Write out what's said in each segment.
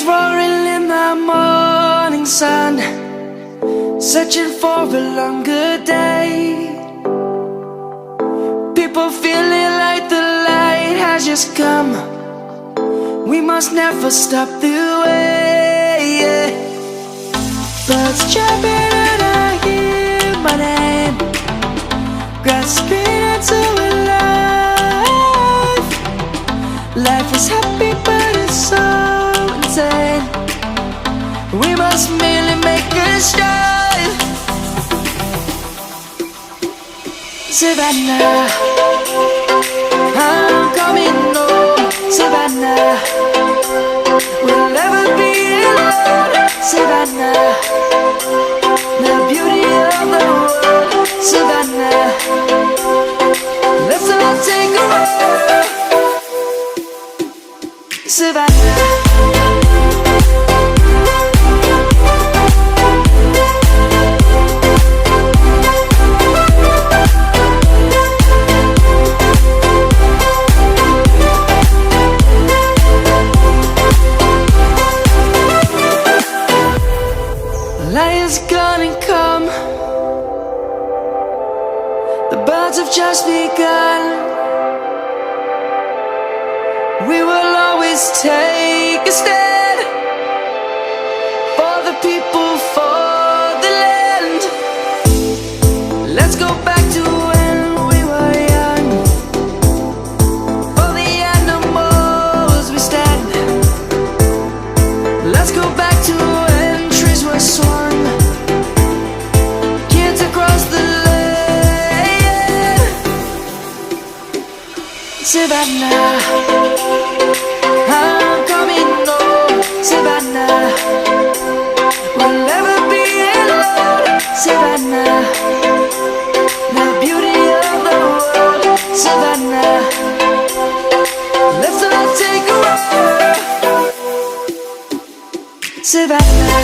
roaring in the morning sun, searching for a longer day. People feeling like the light has just come. We must never stop the way. Birds chirping and I hear my name, grasping into a life. Life is happy but it's so insane. We must merely make a start. Savannah, I'm coming home. Savannah, we'll never be alone. Savannah, the beauty of the world. Savannah, let's all take a walk. Savannah, light is gonna come. The birds have just begun. We will always take a stand for the people, for the land. Let's go back to when we were young. For the animals we stand. Let's go back to when trees were swung, kids across the land. Savannah, I'm coming home. Savannah, we'll never be alone. Savannah, the beauty of the world. Savannah, let's all take a walk. Savannah,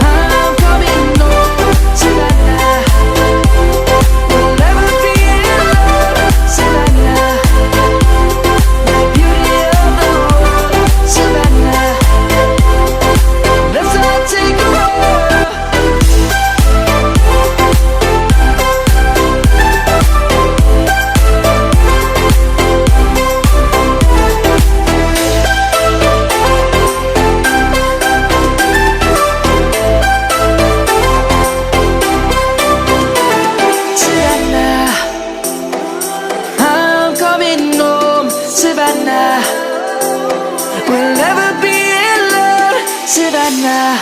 I'm coming home. Savannah, we'll never be alone. Savannah, the beauty of the world. Savannah, let's all take a walk. Savannah, I'm coming home. Savannah, we'll never be alone. Savannah.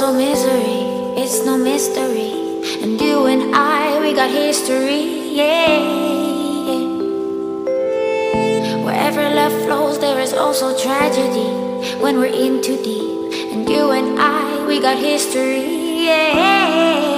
also misery, it's no mystery. And you and I, we got history, yeah. Wherever love flows, there is also tragedy when we're in too deep. And you and I, we got history, yeah.